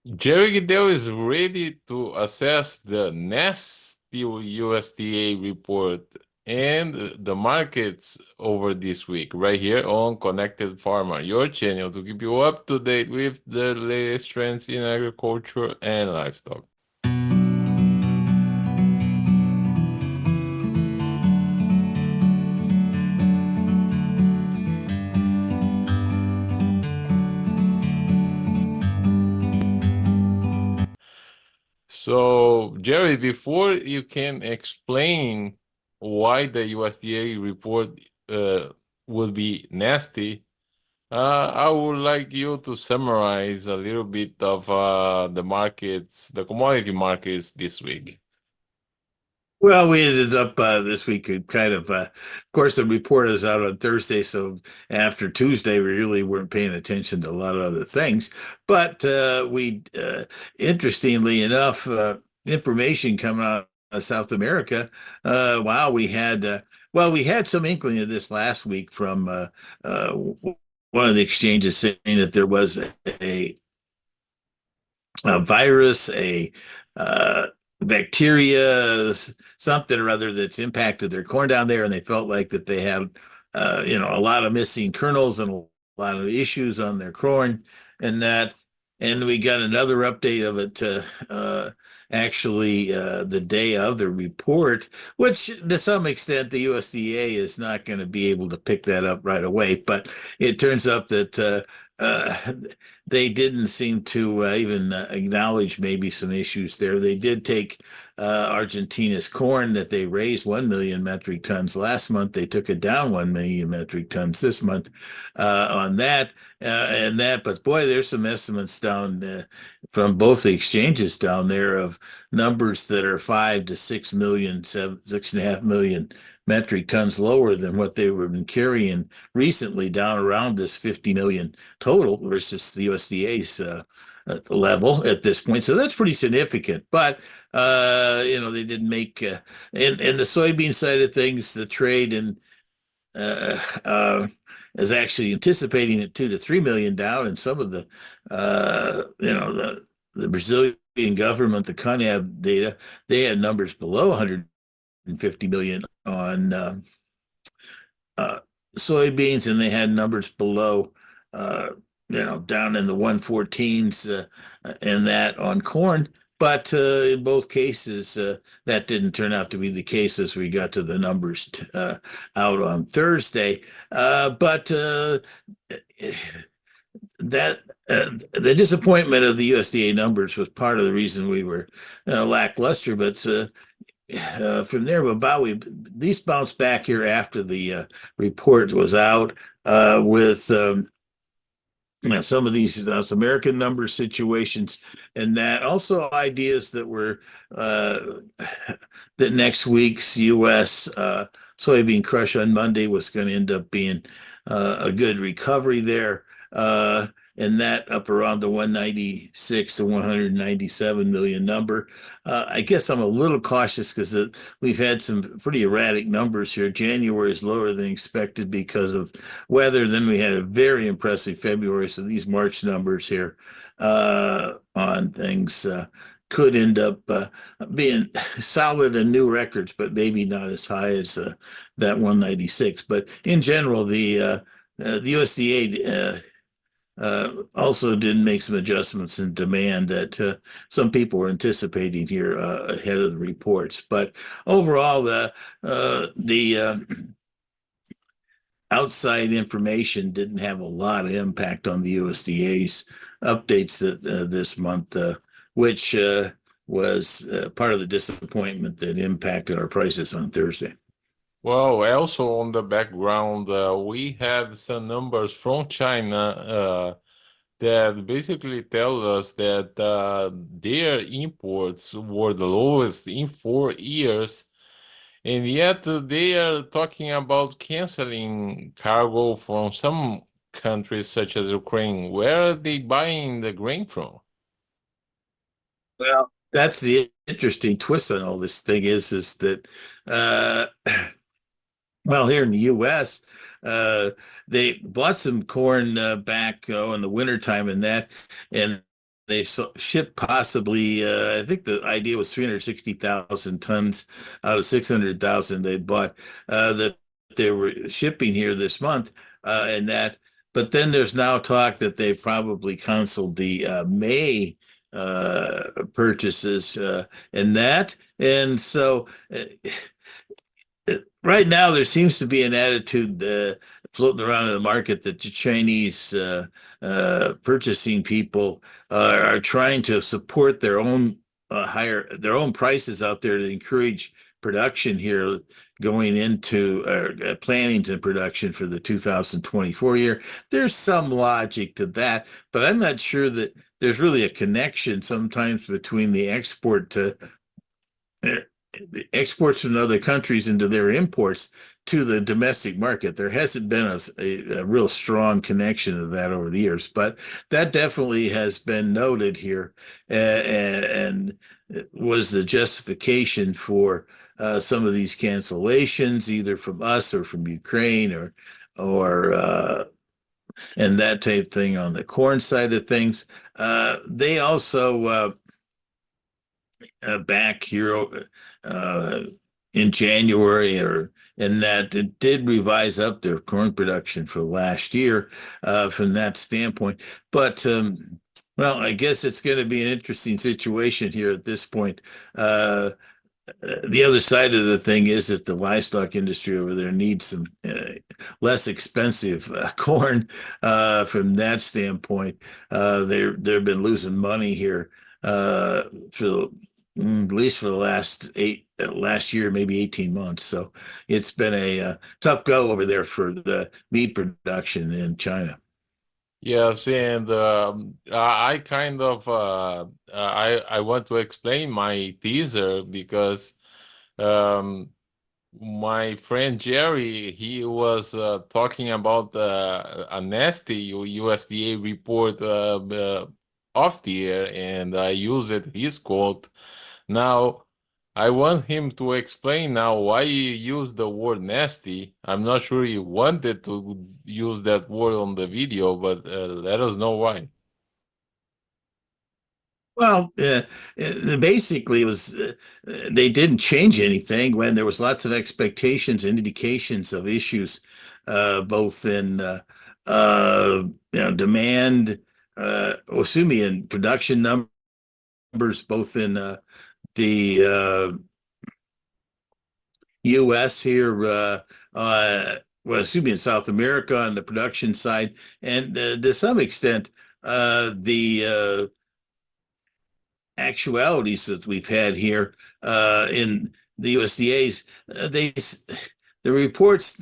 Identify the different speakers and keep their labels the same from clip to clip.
Speaker 1: Jerry Gidel is ready to assess the next USDA report and the markets over this week, right here on Connected Farmer, your channel to keep you up to date with the latest trends in agriculture and livestock. So, Jerry, before you can explain why the USDA report will be nasty, I would like you to summarize a little bit of the markets, the commodity markets this week.
Speaker 2: Well, we ended up this week of course, the report is out on Thursday, so after Tuesday, we really weren't paying attention to a lot of other things. But interestingly enough, information coming out of South America. Wow, we had some inkling of this last week from uh, one of the exchanges saying that there was a a virus, a uh, bacteria, something or other that's impacted their corn down there, and they felt like that they had, a lot of missing kernels and a lot of issues on their corn, and that, and we got another update of it actually the day of the report, which to some extent the USDA is not going to be able to pick that up right away, but it turns out that they didn't seem to even acknowledge maybe some issues there. They did take Argentina's corn that they raised 1 million metric tons last month. They took it down 1 million metric tons this month on that and that. But boy, there's some estimates down from both the exchanges down there of numbers that are 5 to 6 million, 6.5 million metric tons lower than what they were been carrying recently, down around this 50 million total versus the USDA's level at this point. So that's pretty significant. But they didn't make in the soybean side of things, the trade and uh, uh, is actually anticipating it 2 to 3 million down, and some of the Brazilian government, the CONAB data, they had numbers below 150 million on uh, soybeans, and they had numbers below, down in the 114s and that on corn. But in both cases, that didn't turn out to be the case as we got to the numbers out on Thursday. But that the disappointment of the USDA numbers was part of the reason we were lackluster. But from there about we at least bounced back here after the report was out with some of these South American number situations, and that also ideas that were that next week's U.S. Soybean crush on Monday was going to end up being a good recovery there. And that up around the 196 to 197 million number. I guess I'm a little cautious because we've had some pretty erratic numbers here. January is lower than expected because of weather. Then we had a very impressive February. So these March numbers here on things could end up being solid and new records, but maybe not as high as that 196. But in general, the USDA also didn't make some adjustments in demand that some people were anticipating here ahead of the reports. But overall, the outside information didn't have a lot of impact on the USDA's updates this month, which was part of the disappointment that impacted our prices on Thursday.
Speaker 1: Well, also on the background, we had some numbers from China that basically tell us that their imports were the lowest in 4 years, and yet they are talking about canceling cargo from some countries such as Ukraine. Where are they buying the grain from?
Speaker 2: Well, that's the interesting twist on all this thing is that uh, well, here in the U.S., they bought some corn back in the wintertime and that, and they shipped possibly, I think the idea was 360,000 tons out of 600,000 they bought that they were shipping here this month, and that. But then there's now talk that they've probably canceled the May purchases and that. And so right now, there seems to be an attitude floating around in the market that the Chinese purchasing people are trying to support their own their own prices out there to encourage production here going into planning to production for the 2024 year. There's some logic to that, but I'm not sure that there's really a connection sometimes between the exports from other countries into their imports to the domestic market. There hasn't been a real strong connection of that over the years, but that definitely has been noted here and was the justification for some of these cancellations, either from us or from Ukraine or and that type thing on the corn side of things. They also back here uh, in January or and that it did revise up their corn production for last year from that standpoint. But well, I guess it's going to be an interesting situation here at this point. The other side of the thing is that the livestock industry over there needs some less expensive corn from that standpoint. They've been losing money here for at least for the last year, maybe 18 months. So it's been a tough go over there for the meat production in China.
Speaker 1: Yes, and I kind of I want to explain my teaser because um, my friend Jerry, he was talking about a nasty USDA report off the air, and I used his quote. Now, I want him to explain now why he used the word nasty. I'm not sure he wanted to use that word on the video, but let us know why.
Speaker 2: Well, basically, it was they didn't change anything when there was lots of expectations and indications of issues, both in demand, or excuse me, in production numbers, both in the U.S. here, well, excuse me, in South America on the production side, and to some extent, the actualities that we've had here in the USDA's, the reports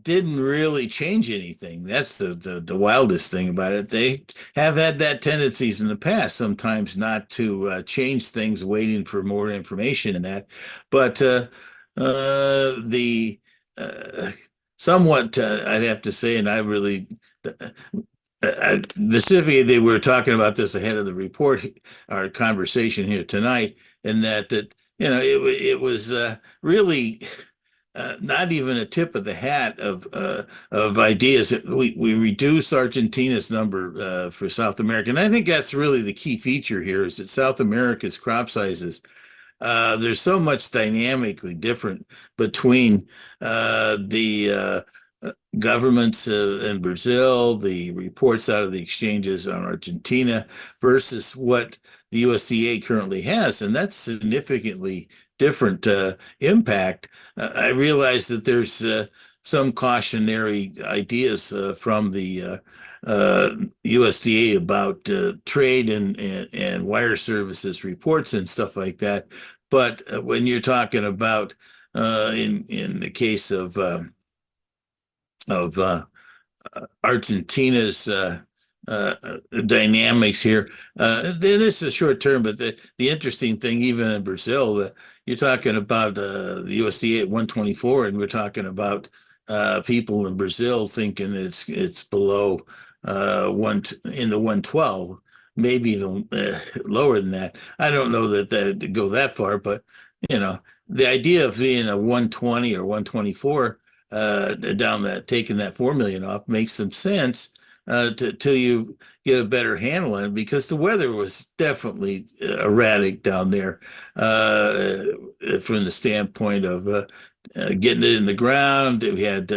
Speaker 2: didn't really change anything. That's the wildest thing about it. They have had that tendencies in the past, sometimes not to change things, waiting for more information and that. But the uh, somewhat, I'd have to say, and I really specifically, they were talking about this ahead of the report, our conversation here tonight, and that it was really not even a tip of the hat of ideas. We reduced Argentina's number for South America, and I think that's really the key feature here is that South America's crop sizes there's so much dynamically different between the governments in Brazil, the reports out of the exchanges on Argentina versus what the USDA currently has, and that's significantly different impact. I realize that there's some cautionary ideas from the USDA about trade and wire services reports and stuff like that. But when you're talking about in the case of Argentina's uh, dynamics here. This is short term, but the interesting thing, even in Brazil, you're talking about the USDA at 124, and we're talking about people in Brazil thinking it's below one in the 112, maybe even lower than that. I don't know that go that far, but the idea of being a 120 or 124 down that taking that 4 million off makes some sense. till you get a better handle on it, because the weather was definitely erratic down there from the standpoint of getting it in the ground. We had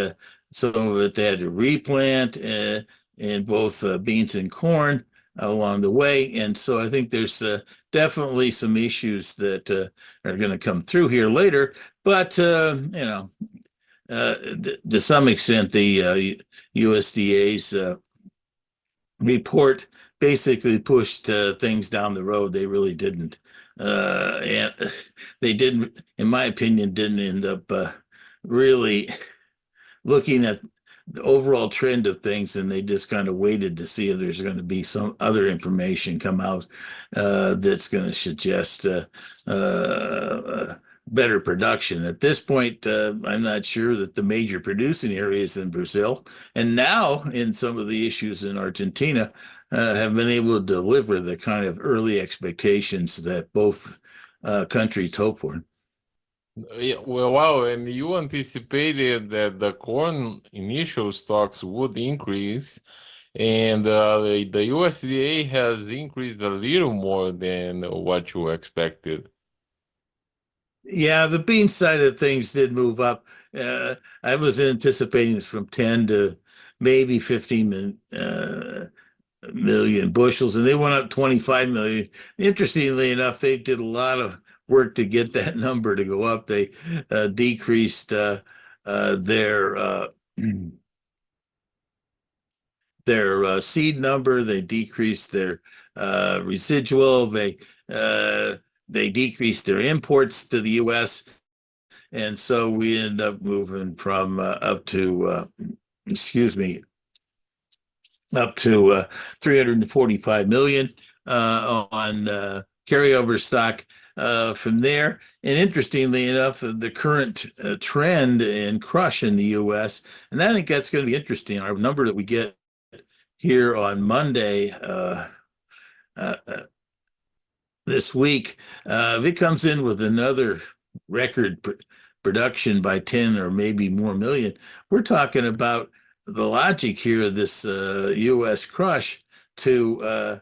Speaker 2: some of it they had to replant in both beans and corn along the way. And so I think there's definitely some issues that are going to come through here later. But, to some extent, the USDA's report basically pushed things down the road. They really didn't. And they didn't, in my opinion, didn't end up really looking at the overall trend of things, and they just kind of waited to see if there's going to be some other information come out that's going to suggest better production. At this point, I'm not sure that the major producing areas in Brazil, and now in some of the issues in Argentina, have been able to deliver the kind of early expectations that both countries hope for.
Speaker 1: Yeah, well, wow, and you anticipated that the corn initial stocks would increase, and the USDA has increased a little more than what you expected.
Speaker 2: Yeah, the bean side of things did move up. I was anticipating from 10 to maybe 15 million bushels, and they went up 25 million. Interestingly enough, they did a lot of work to get that number to go up. They decreased their their seed number. They decreased their residual. They decreased their imports to the U.S. And so we end up moving from up to, excuse me, up to 345 million on carryover stock from there. And interestingly enough, the current trend in crush in the U.S., and I think that's going to be interesting. Our number that we get here on Monday uh, this week, if it comes in with another record production by 10 or maybe more million, we're talking about the logic here of this U.S. crush to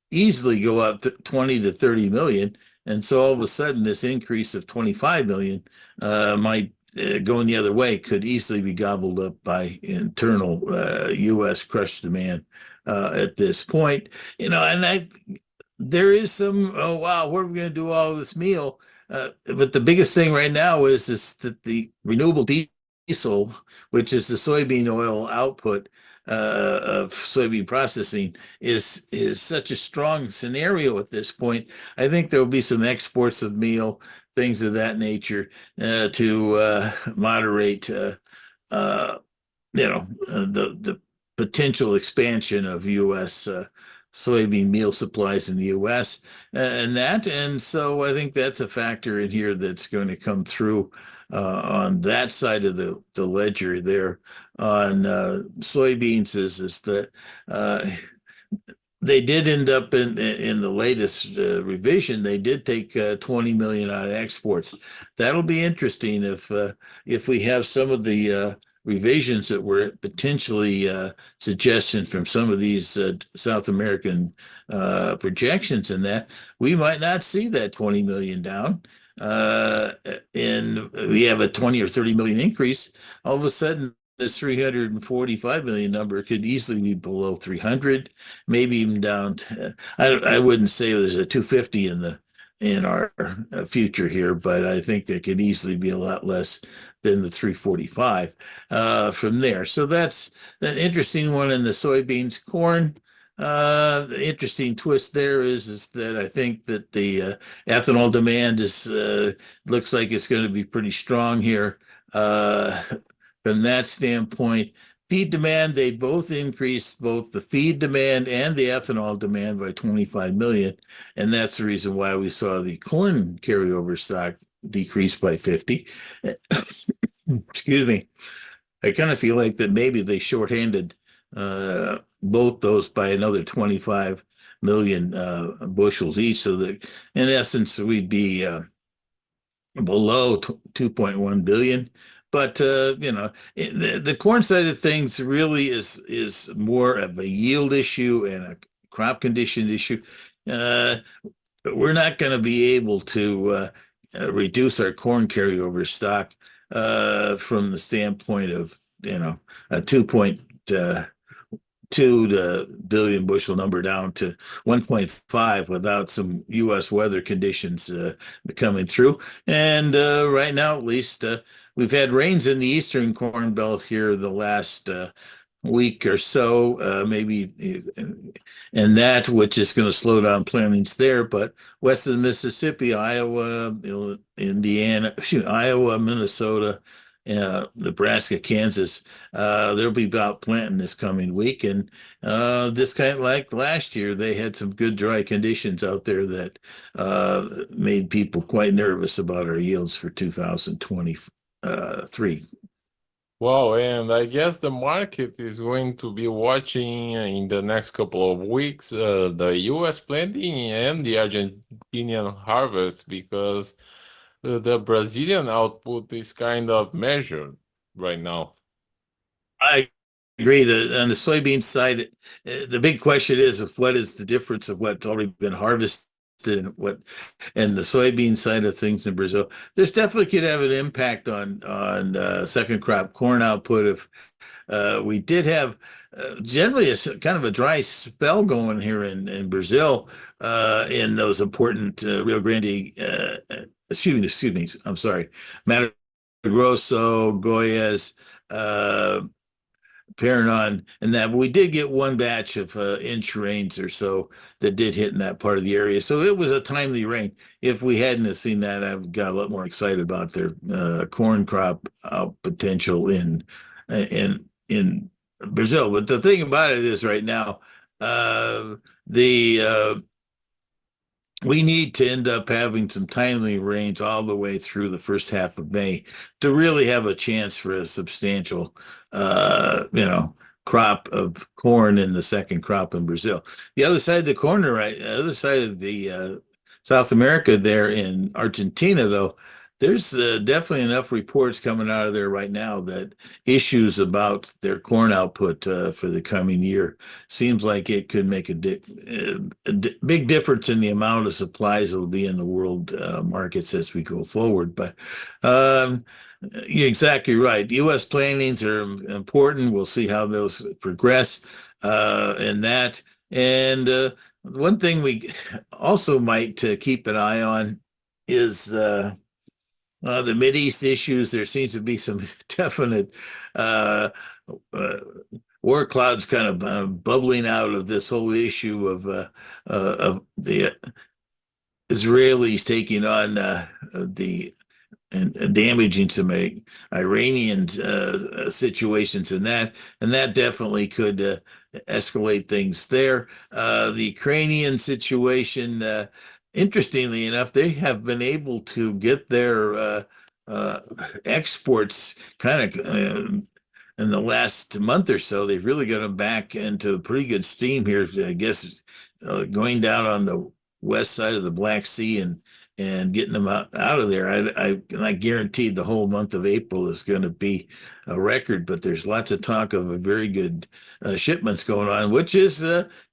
Speaker 2: easily go up 20 to 30 million. And so all of a sudden, this increase of 25 million might going the other way, could easily be gobbled up by internal U.S. crush demand at this point. And there is some, oh, wow, what are we going to do all this meal? But the biggest thing right now is that the renewable diesel, which is the soybean oil output of soybean processing, is such a strong scenario at this point. I think there will be some exports of meal, things of that nature, to moderate, the potential expansion of U.S. Soybean meal supplies in the U.S. And so I think that's a factor in here that's going to come through on that side of the ledger there. On soybeans is that they did end up in the latest revision. They did take 20 million out of exports. That'll be interesting if we have some of the revisions that were potentially suggestions from some of these South American projections, in that we might not see that 20 million down. And we have a 20 or 30 million increase. All of a sudden, this 345 million number could easily be below 300, maybe even down to, I wouldn't say there's a 250 in our future here, but I think there could easily be a lot less than the 345 from there. So that's an interesting one in the soybeans. Corn, the interesting twist there is that I think that the ethanol demand is looks like it's going to be pretty strong here. From that standpoint, feed demand, they both increased both the feed demand and the ethanol demand by 25 million. And that's the reason why we saw the corn carryover stock decrease by 50. Excuse me. I kind of feel like that maybe they shorthanded both those by another 25 million bushels each. So that in essence, we'd be below 2.1 billion. But the corn side of things really is more of a yield issue and a crop condition issue. Uh, we're not going to be able to reduce our corn carryover stock from the standpoint of a 2.2 billion bushel number down to 1.5 without some U.S. weather conditions coming through. And right now, at least, we've had rains in the eastern corn belt here the last week or so, maybe, and that which is going to slow down plantings there. But west of the Mississippi, Iowa, Indiana, Iowa, Minnesota, Nebraska, Kansas, they'll be about planting this coming week. And this kind of like last year, they had some good dry conditions out there that made people quite nervous about our yields for 2023.
Speaker 1: Well, and I guess the market is going to be watching in the next couple of weeks the US planting and the Argentinian harvest because the Brazilian output is kind of measured right now.
Speaker 2: I agree that on the soybean side, the big question is of what is the difference of what's already been harvested and what, and the soybean side of things in Brazil. There's definitely could have an impact on second crop corn output if we did have generally kind of a dry spell going here in Brazil in those important Rio Grande, excuse me, I'm sorry, Mato Grosso, Goiás, uh, Paranon, and that. But we did get one batch of inch rains or so that did hit in that part of the area. So it was a timely rain. If we hadn't have seen that, I've got a lot more excited about their corn crop potential in Brazil. But the thing about it is right now, the we need to end up having some timely rains all the way through the first half of May to really have a chance for a substantial, crop of corn in the second crop in Brazil. The other side of the corner, right, the other side of the South America there in Argentina, though, there's definitely enough reports coming out of there right now that issues about their corn output for the coming year seems like it could make a big difference in the amount of supplies that will be in the world markets as we go forward. But you're exactly right. U.S. plantings are important. We'll see how those progress in that. And one thing we also might keep an eye on is the Mideast issues. There seems to be some definite uh, uh, war clouds kind of bubbling out of this whole issue of the Israelis taking on the and damaging some Iranian situations in that, and that definitely could escalate things there. The Ukrainian situation, interestingly enough, they have been able to get their uh, exports kind of in the last month or so. They've really got them back into pretty good steam here. I guess going down on the west side of the Black Sea and getting them out of there. I guaranteed the whole month of April is going to be a record, but there's lots of talk of a very good shipments going on, which is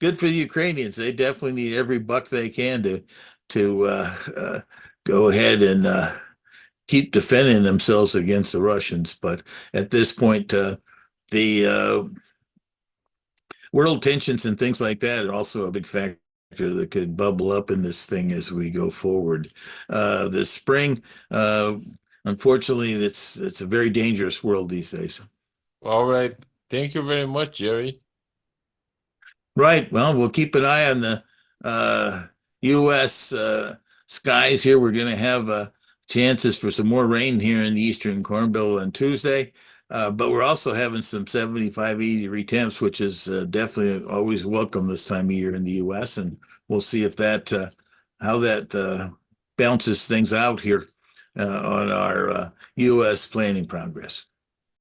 Speaker 2: good for the Ukrainians. They definitely need every buck they can to go ahead and keep defending themselves against the Russians. But at this point, the world tensions and things like that are also a big factor that could bubble up in this thing as we go forward. This spring, unfortunately, it's a very dangerous world these days.
Speaker 1: All right. Thank you very much, Jerry.
Speaker 2: Right. Well, we'll keep an eye on the U.S. Skies here. We're going to have chances for some more rain here in the Eastern Corn Belt on Tuesday. But we're also having some 75, 80 temps, which is definitely always welcome this time of year in the U.S. And we'll see if that how that balances things out here on our U.S. planning progress.